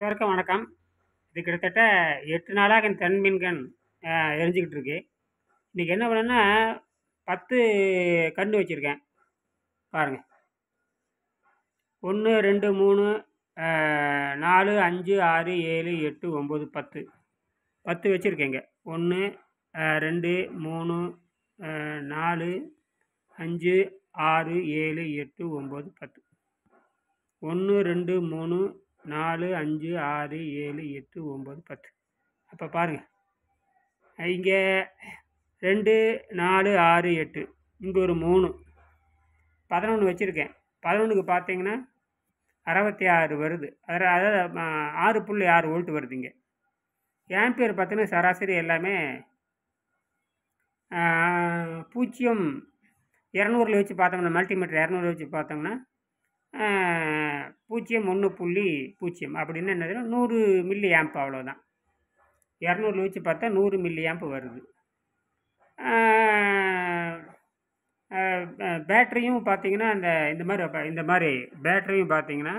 அனைவருக்கும் வணக்கம். இது கிட்டத்தட்ட 8 நாளாக என் தன்மின்கண் எரிஞ்சுக்கிட்டு இருக்கு. இன்னைக்கு என்ன பண்ணேன்னா 10 கன்று வச்சுருக்கேன் பாருங்க. 1, 2, 3, 4, 5, 6, 7, 8, 9, 10 10 வச்சுருக்கேங்க. 1, 2, 3, 4, 5, 6, 7, 8, 9, 10 1, 2, 3, 4, 5, 6, 7, 8, 9, 10 அப்போ பாருங்கள், இங்கே 2, 4, 6, 8 இங்கே ஒரு 3 11 வச்சுருக்கேன். 11க்கு பார்த்தீங்கன்னா 66 வருது. அதாவது 6.6 வோல்ட் வருதுங்க. ஆம்பியர் பார்த்தீங்கன்னா சராசரி எல்லாமே 200 வச்சு பார்த்தோம்னா, மல்டிமீட்டர் 200 வச்சு பார்த்தோம்னா 0.1.0 அப்படின்னு என்னதுன்னா 100 மில்லி ஆம்ப், அவ்வளோதான். 200 வச்சு பார்த்தா 100 மில்லி ஆம்ப் வருது. பேட்டரியும் பார்த்தீங்கன்னா இந்த மாதிரி பேட்டரியும் பார்த்தீங்கன்னா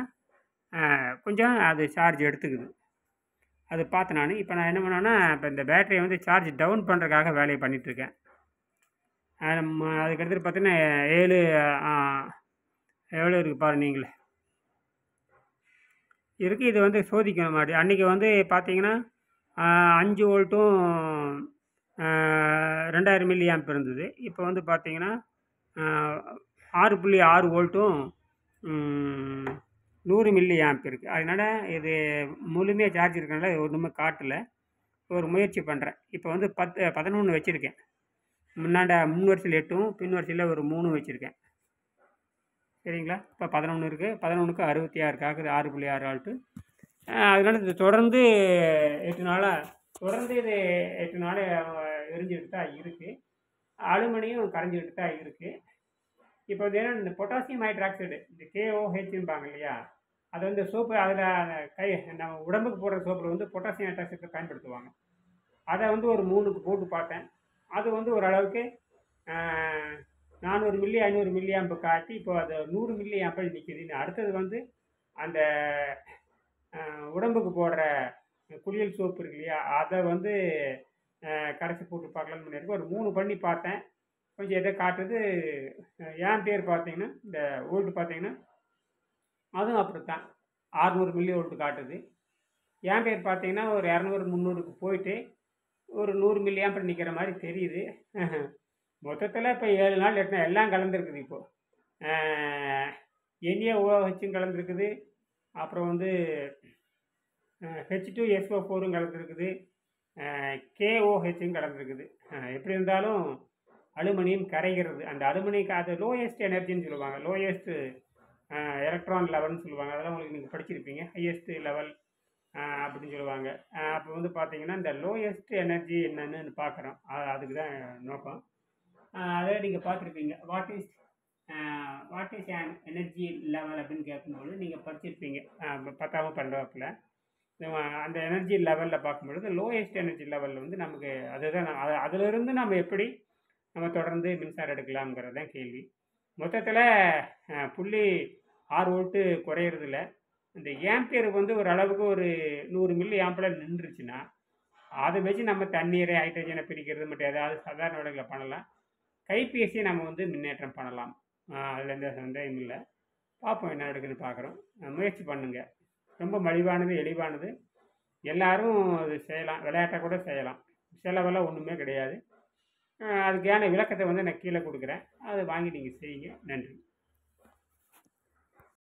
கொஞ்சம் அது சார்ஜ் எடுத்துக்குது. அது பார்த்தேன் நான். இப்போ நான் என்ன பண்ணேன்னா, இப்போ இந்த பேட்டரியை வந்து சார்ஜ் டவுன் பண்ணுறதுக்காக வேலையை பண்ணிகிட்ருக்கேன். அதுக்கடுத்து பார்த்தீங்கன்னா 7 எவ்வளோ இருக்குது பாரு நீங்களே இருக்குது. இது வந்து சோதிக்கணும் மாதிரி. அன்றைக்கி வந்து பார்த்தீங்கன்னா 5 வோல்ட்டும் 2000 மில்லி ஆம்ப் இருந்தது. இப்போ வந்து பார்த்தீங்கன்னா 6.6 வோல்ட்டும் 100 மில்லி ஆம்ப் இருக்குது. அதனால் இது முழுமையாக சார்ஜ் இருக்கனால ஒன்றுமே காட்டலை. ஒரு முயற்சி பண்ணுறேன். இப்போ வந்து 11 வச்சுருக்கேன். முன் வரிசையில் 8ம் பின் வரிசையில் ஒரு 3 வச்சுருக்கேன். சரிங்களா? இப்போ 11 இருக்குது. 11க்கு 66 ஆகுது. 6.6 வோல்ட்டு. அதனால் இது தொடர்ந்து 8 நாளாக எரிஞ்சுக்கிட்டு தான் இருக்குது. அலுமினியம் கரைஞ்சிக்கிட்டு தான் இருக்குது. இப்போ வந்து ஏன்னா இந்த பொட்டாசியம் ஹைட்ராக்சைடு, இந்த KOHம்பாங்க இல்லையா, அது வந்து சோப்பு, அதில் நம்ம உடம்புக்கு போடுற சோப்பில் வந்து பொட்டாசியம் ஹைட்ராக்சைடு பயன்படுத்துவாங்க. அதை வந்து ஒரு 3க்கு போட்டு பார்த்தேன். அது வந்து ஓரளவுக்கு 400 மில்லி 500 மில்லி ஆம்பு காட்டி இப்போ அது 100 மில்லி ஆம்பிள் நிற்கிது. அடுத்தது வந்து அந்த உடம்புக்கு போடுற குளியல் சோப்பு இருக்கு இல்லையா, அதை வந்து கரைச்சி போட்டு பார்க்கலான்னு பண்ணியிருக்கேன். ஒரு 3 பண்ணி பார்த்தேன். கொஞ்சம் எதை காட்டுது. ஆம்பியர் பார்த்தீங்கன்னா இந்த வோல்ட் பார்த்தீங்கன்னா அதுவும் அப்படித்தான் 600 மில்லி வோல்ட் காட்டுது. ஆம்பியர் பார்த்தீங்கன்னா ஒரு 200 300க்கு போயிட்டு ஒரு 100 மில்லி ஆம்பிள் நிற்கிற மாதிரி தெரியுது. மொத்தத்தில் இப்போ 7 நாள் 8 நாள் எல்லாம் கலந்துருக்குது. இப்போது NaOHம் கலந்துருக்குது. அப்புறம் வந்து H2SO4ம் கலந்துருக்குது. KOHம் கலந்துருக்குது. எப்படி இருந்தாலும் அலுமினியம் கரைகிறது. அந்த அலுமினியம் அது லோயஸ்ட் எனர்ஜின்னு சொல்லுவாங்க. லோயஸ்ட் எலக்ட்ரான் லெவல்னு சொல்லுவாங்க. அதெல்லாம் உங்களுக்கு நீங்கள் படிச்சிருப்பீங்க. ஹையஸ்ட் லெவல் அப்படின்னு சொல்லுவாங்க. அப்போ வந்து பார்த்தீங்கன்னா இந்த லோயஸ்ட் எனர்ஜி என்னென்னு பார்க்குறோம். அதுக்கு தான் நோக்கம். அதை நீங்கள் பார்த்துருப்பீங்க. What is an energy level அப்படின்னு கேட்கும்போது நீங்கள் படிச்சிருப்பீங்க 10ஆம் 12ஆம். அந்த எனர்ஜி லெவலில் பார்க்கும்பொழுது லோயஸ்ட் எனர்ஜி லெவலில் வந்து நமக்கு அதுதான் அதிலிருந்து நம்ம எப்படி நம்ம தொடர்ந்து மின்சாரம் எடுக்கலாம்ங்கிறது தான் கேள்வி. மொத்தத்தில் 0.6 வோல்ட்டு குறையிறதில்ல. இந்த ஆம்பியர் வந்து ஒரு அளவுக்கு ஒரு 100 மில்லி ஆம்பில் நின்றுச்சுன்னா அதை வச்சு நம்ம தண்ணீரை ஹைட்ரஜனை பிரிக்கிறது மட்டும் ஏதாவது சாதாரண வேலைகளை பண்ணலாம். கைபேசியை நம்ம வந்து முன்னேற்றம் பண்ணலாம். அதில் எந்த சந்தேகம் இல்லை. பார்ப்போம் என்ன எடுக்குன்னு பார்க்குறோம். முயற்சி பண்ணுங்கள். ரொம்ப மலிவானது, எளிவானது. எல்லோரும் அது செய்யலாம். விளையாட்டாக கூட செய்யலாம். செலவெல்லாம் ஒன்றுமே கிடையாது. அதுக்கான விளக்கத்தை வந்து நான் கீழே கொடுக்குறேன். அதை வாங்கி நீங்கள் செய்யுங்க. நன்றி.